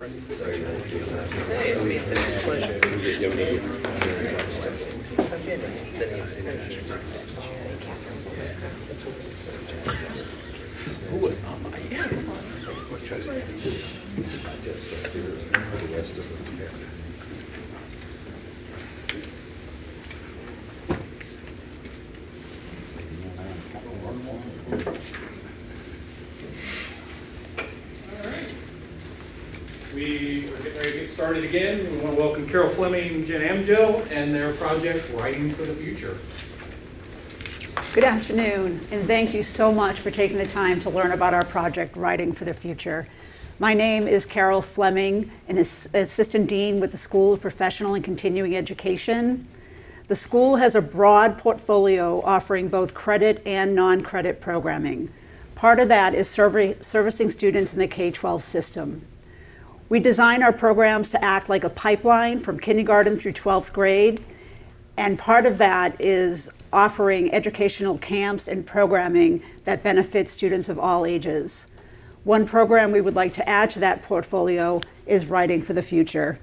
We are getting ready to get started again. We want to welcome Carol Fleming, Jen Amgel, and their project, Writing for the Future. Good afternoon, and thank you so much for taking the time to learn about our project, Writing for the Future. My name is Carol Fleming, an Assistant Dean with the School of Professional and Continuing Education. The school has a broad portfolio offering both credit and non-credit programming. Part of that is servicing students in the K-12 system. We design our programs to act like a pipeline from kindergarten through 12th grade, and part of that is offering educational camps and programming that benefits students of all ages. One program we would like to add to that portfolio is Writing for the Future.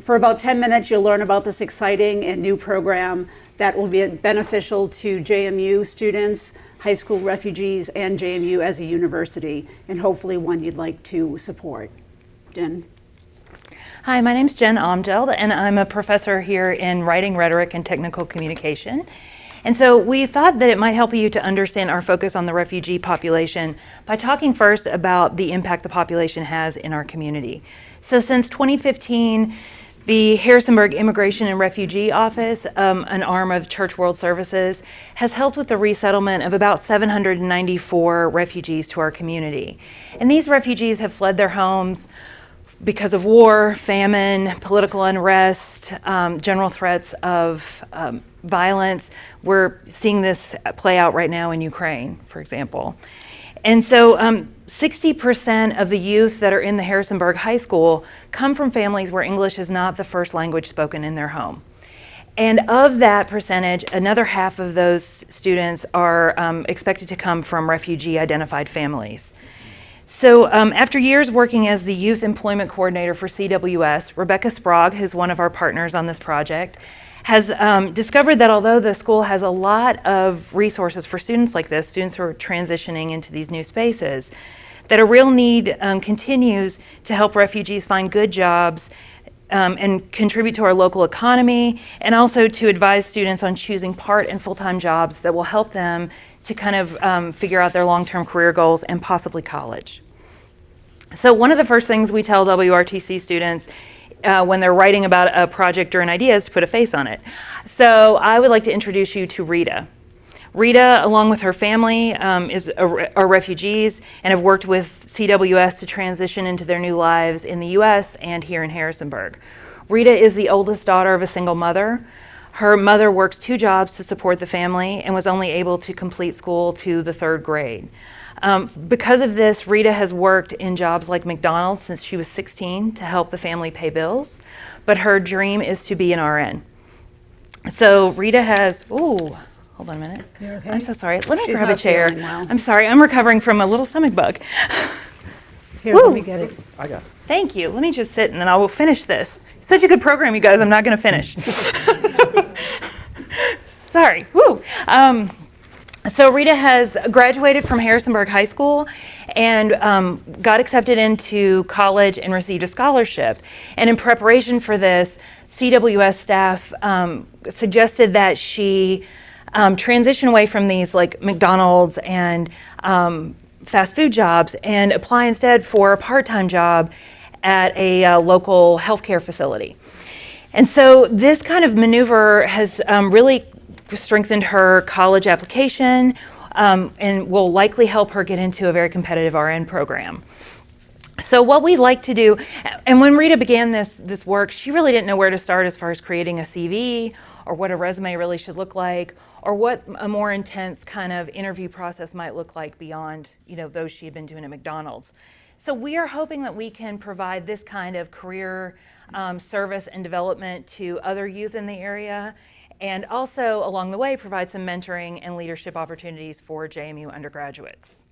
For about 10 minutes, you'll learn about this exciting and new program that will be beneficial to JMU students, high school refugees, and JMU as a university, and hopefully one you'd like to support. Jen? Hi, my name's Jen Amgel, and I'm a professor here in Writing, Rhetoric, and Technical Communication. And so we thought that it might help you to understand our focus on the refugee population by talking first about the impact the population has in our community. So since 2015, the Harrisonburg Immigration and Refugee Office, an arm of Church World Services, has helped with the resettlement of about 794 refugees to our community. And these refugees have fled their homes because of war, famine, political unrest, general threats of violence. We're seeing this play out right now in Ukraine, for example. And so 60% of the youth that are in the Harrisonburg High School come from families where English is not the first language spoken in their home. And of that percentage, another half of those students are expected to come from refugee-identified families. So after years working as the Youth Employment Coordinator for CWS, Rebecca Sprague, who's one of our partners on this project, has discovered that although the school has a lot of resources for students like this, students who are transitioning into these new spaces, that a real need continues to help refugees find good jobs and contribute to our local economy, and also to advise students on choosing part and full-time jobs that will help them to kind of figure out their long-term career goals and possibly college. So one of the first things we tell WRTC students when they're writing about a project or an idea is to put a face on it. So I would like to introduce you to Rita. Rita, along with her family, are refugees and have worked with CWS to transition into their new lives in the US and here in Harrisonburg. Rita is the oldest daughter of a single mother. Her mother works 2 jobs to support the family and was only able to complete school to the 3rd grade. Because of this, Rita has worked in jobs like McDonald's since she was 16 to help the family pay bills, but her dream is to be an RN. So Rita has, hold on a minute. You okay? I'm so sorry. Let me She's grab a not chair. feeling well. I'm sorry, I'm recovering from a little stomach bug. Here, Woo. let me get it. I got it. Thank you. Let me just sit and then I will finish this. Such a good program, you guys. I'm not going to finish. Sorry. Woo. So Rita has graduated from Harrisonburg High School and got accepted into college and received a scholarship. And in preparation for this, CWS staff suggested that she transition away from these like McDonald's and fast food jobs and apply instead for a part-time job at a local healthcare facility. And so this kind of maneuver has really strengthened her college application and will likely help her get into a very competitive RN program. So what we like to do, and when Rita began this work, she really didn't know where to start as far as creating a CV or what a resume really should look like, or what a more intense kind of interview process might look like beyond, those she had been doing at McDonald's. So we are hoping that we can provide this kind of career service and development to other youth in the area and also along the way provide some mentoring and leadership opportunities for JMU undergraduates.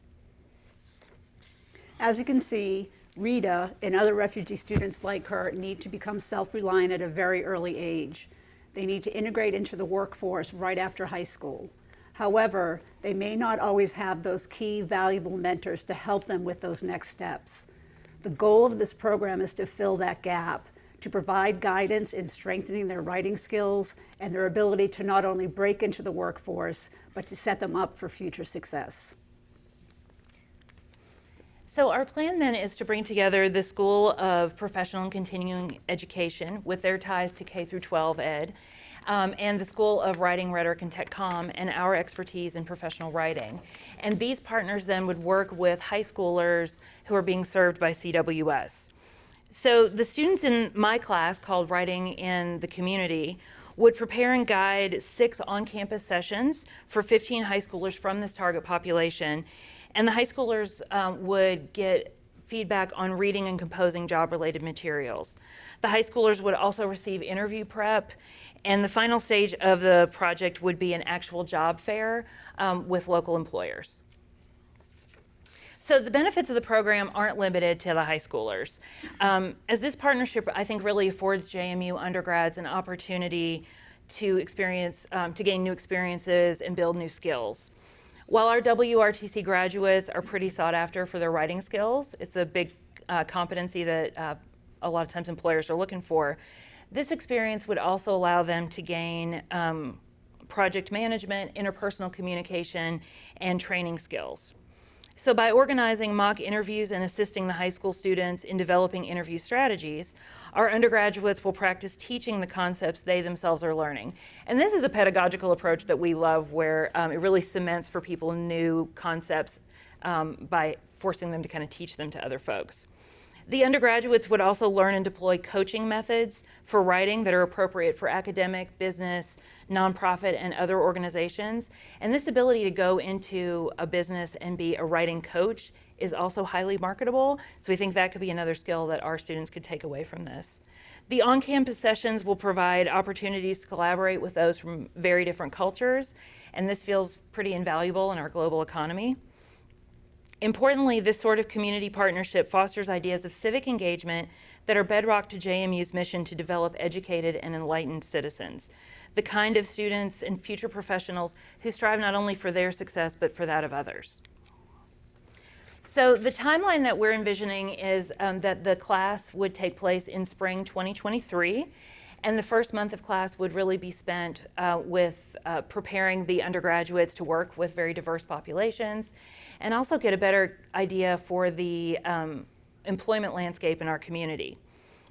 As you can see, Rita and other refugee students like her need to become self-reliant at a very early age. They need to integrate into the workforce right after high school. However, they may not always have those key valuable mentors to help them with those next steps. The goal of this program is to fill that gap, to provide guidance in strengthening their writing skills and their ability to not only break into the workforce, but to set them up for future success. So our plan then is to bring together the School of Professional and Continuing Education with their ties to K through 12 ed, and the School of Writing, Rhetoric, and Tech Comm, and our expertise in professional writing. And these partners then would work with high schoolers who are being served by CWS. So the students in my class, called Writing in the Community, would prepare and guide 6 on-campus sessions for 15 high schoolers from this target population. And the high schoolers would get feedback on reading and composing job-related materials. The high schoolers would also receive interview prep, and the final stage of the project would be an actual job fair with local employers. So the benefits of the program aren't limited to the high schoolers. As this partnership, I think, really affords JMU undergrads an opportunity to gain new experiences and build new skills. While our WRTC graduates are pretty sought after for their writing skills, it's a big competency that a lot of times employers are looking for. This experience would also allow them to gain project management, interpersonal communication, and training skills. So by organizing mock interviews and assisting the high school students in developing interview strategies, our undergraduates will practice teaching the concepts they themselves are learning. And this is a pedagogical approach that we love, where it really cements for people new concepts by forcing them to kind of teach them to other folks. The undergraduates would also learn and deploy coaching methods for writing that are appropriate for academic, business, nonprofit, and other organizations. And this ability to go into a business and be a writing coach is also highly marketable. So we think that could be another skill that our students could take away from this. The on-campus sessions will provide opportunities to collaborate with those from very different cultures, and this feels pretty invaluable in our global economy. Importantly, this sort of community partnership fosters ideas of civic engagement that are bedrock to JMU's mission to develop educated and enlightened citizens, the kind of students and future professionals who strive not only for their success, but for that of others. So the timeline that we're envisioning is that the class would take place in spring 2023, and the first month of class would really be spent with preparing the undergraduates to work with very diverse populations, and also get a better idea for the employment landscape in our community.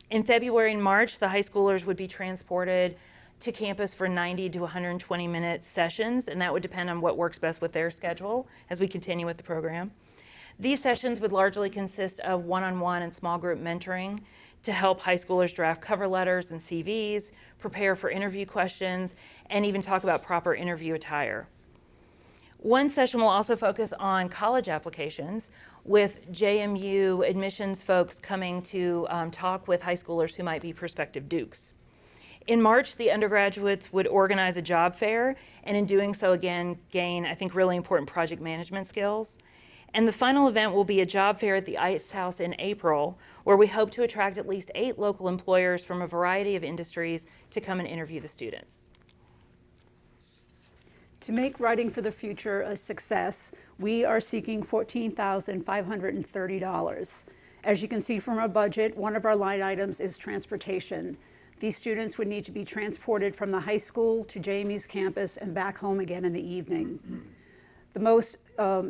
In February and March, the high schoolers would be transported to campus for 90 to 120 minute sessions, and that would depend on what works best with their schedule as we continue with the program. These sessions would largely consist of one-on-one and small group mentoring to help high schoolers draft cover letters and CVs, prepare for interview questions, and even talk about proper interview attire. One session will also focus on college applications, with JMU admissions folks coming to talk with high schoolers who might be prospective Dukes. In March, the undergraduates would organize a job fair, and in doing so, again, gain, I think, really important project management skills. And the final event will be a job fair at the Ice House in April, where we hope to attract at least 8 local employers from a variety of industries to come and interview the students. To make Writing for the Future a success, we are seeking $14,530. As you can see from our budget, one of our line items is transportation. These students would need to be transported from the high school to JMU's campus and back home again in the evening. The most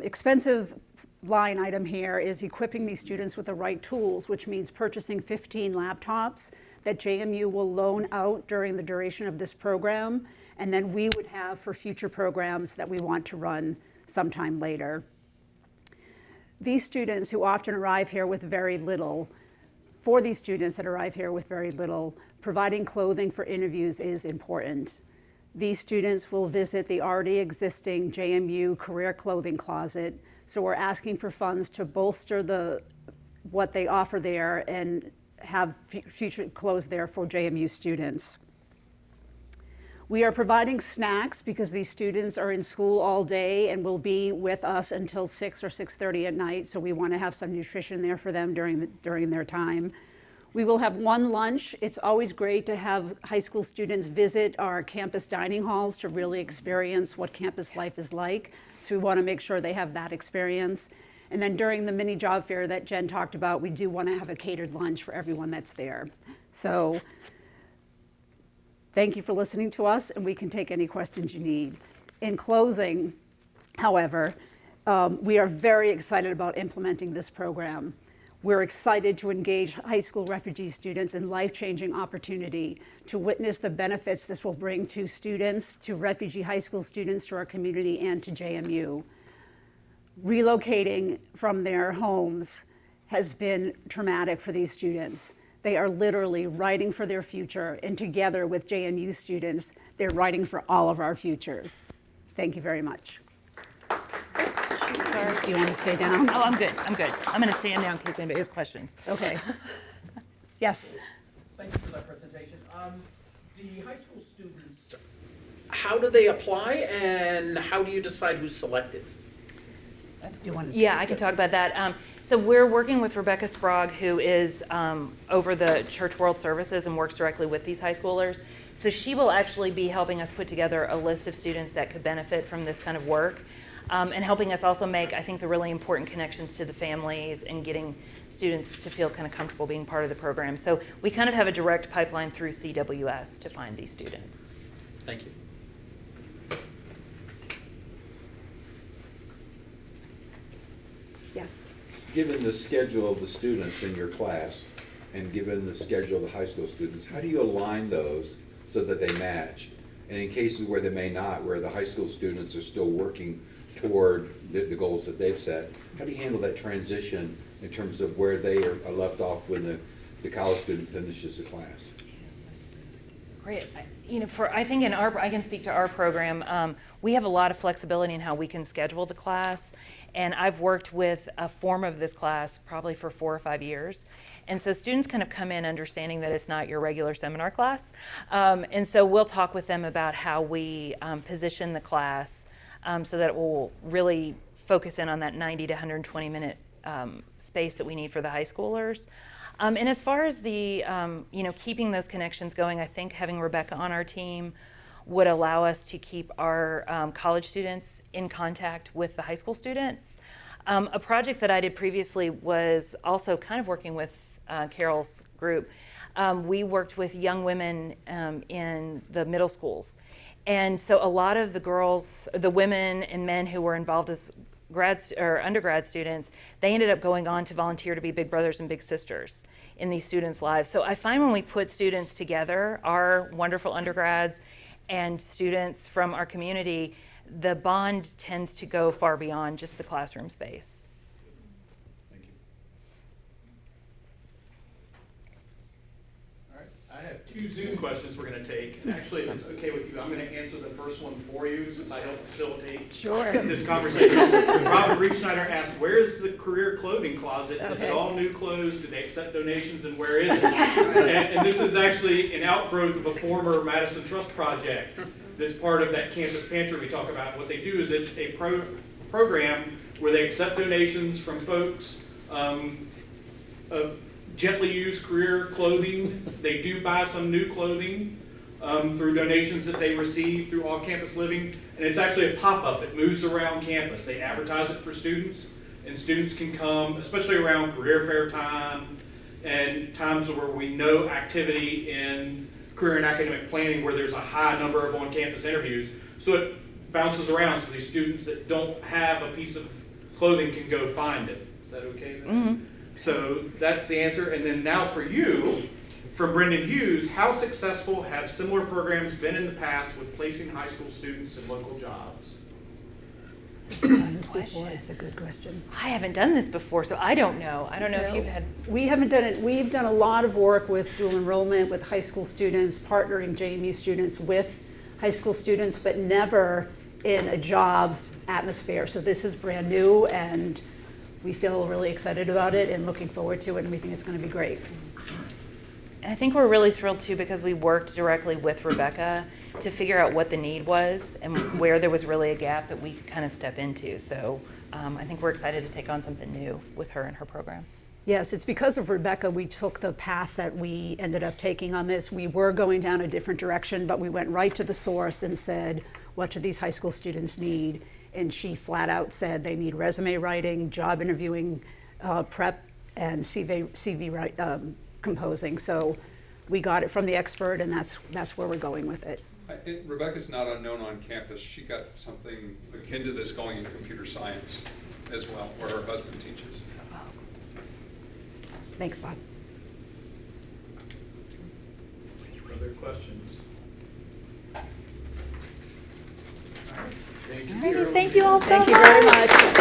expensive line item here is equipping these students with the right tools, which means purchasing 15 laptops that JMU will loan out during the duration of this program, and then we would have for future programs that we want to run sometime later. These students who often arrive here with very little, for these students that arrive here with very little, providing clothing for interviews is important. These students will visit the already existing JMU career clothing closet, so we're asking for funds to bolster what they offer there and have future clothes there for JMU students. We are providing snacks because these students are in school all day and will be with us until 6 or 6:30 at night, so we want to have some nutrition there for them during their time. We will have one lunch. It's always great to have high school students visit our campus dining halls to really experience what campus life is like, so we want to make sure they have that experience. And then during the mini job fair that Jen talked about, we do want to have a catered lunch for everyone that's there. So thank you for listening to us, and we can take any questions you need. In closing, however, we are very excited about implementing this program. We're excited to engage high school refugee students in life-changing opportunity to witness the benefits this will bring to students, to refugee high school students, to our community, and to JMU. Relocating from their homes has been traumatic for these students. They are literally writing for their future, and together with JMU students, they're writing for all of our futures. Thank you very much. Do you want to stay down? Oh, I'm good. I'm going to stand down in case anybody has questions. Okay. Yes. Thank you for that presentation. The high school students, how do they apply and how do you decide who's selected? Yeah, I can talk about that. So we're working with Rebecca Sprague, who is over the Church World Services and works directly with these high schoolers. So she will actually be helping us put together a list of students that could benefit from this kind of work, and helping us also make, I think, the really important connections to the families and getting students to feel kind of comfortable being part of the program. So we kind of have a direct pipeline through CWS to find these students. Thank you. Yes. Given the schedule of the students in your class and given the schedule of the high school students, how do you align those so that they match? And in cases where they may not, where the high school students are still working toward the goals that they've set, how do you handle that transition in terms of where they are left off when the college student finishes the class? Great. I think I can speak to our program. We have a lot of flexibility in how we can schedule the class, and I've worked with a form of this class probably for 4 or 5 years. And so students kind of come in understanding that it's not your regular seminar class. And so we'll talk with them about how we position the class so that it will really focus in on that 90 to 120 minute space that we need for the high schoolers. And as far as the, keeping those connections going, I think having Rebecca on our team would allow us to keep our college students in contact with the high school students. A project that I did previously was also kind of working with Carol's group. We worked with young women in the middle schools. And so a lot of the girls, the women and men who were involved as undergrad students, they ended up going on to volunteer to be big brothers and big sisters in these students' lives. So I find when we put students together, our wonderful undergrads and students from our community, the bond tends to go far beyond just the classroom space. Thank you. All right, I have 2 Zoom questions we're going to take. Actually, if it's okay with you, I'm going to answer the first one for you since I helped facilitate this conversation. Robert Reed-Schneider asked, where is the career clothing closet? Is it all new clothes? Do they accept donations? And where is it? And this is actually an outgrowth of a former Madison Trust project that's part of that campus pantry we talk about. What they do is it's a program where they accept donations from folks of gently used career clothing. They do buy some new clothing through donations that they receive through off-campus living. And it's actually a pop-up. It moves around campus. They advertise it for students, and students can come, especially around career fair time and times where we know activity in career and academic planning where there's a high number of on-campus interviews. So it bounces around so these students that don't have a piece of clothing can go find it. Is that okay? Mm-hmm. So that's the answer. And then now for you, from Brendan Hughes, how successful have similar programs been in the past with placing high school students in local jobs? It's a good question. I haven't done this before, so I don't know. I don't know if you've had... We haven't done it. We've done a lot of work with dual enrollment with high school students, partnering JMU students with high school students, but never in a job atmosphere. So this is brand new, and we feel really excited about it and looking forward to it, and we think it's going to be great. And I think we're really thrilled too because we worked directly with Rebecca. to figure out what the need was and where there was really a gap that we could kind of step into. So I think we're excited to take on something new with her and her program. Yes, it's because of Rebecca we took the path that we ended up taking on this. We were going down a different direction, but we went right to the source and said, what do these high school students need? And she flat out said they need resume writing, job interviewing, prep, and CV composing. So we got it from the expert, and that's where we're going with it. Rebecca's not unknown on campus. She got something akin to this going in computer science as well, where her husband teaches. Thanks, Bob. Other questions? All right. Thank you. Alrighty, thank you all so Thank you much. very much.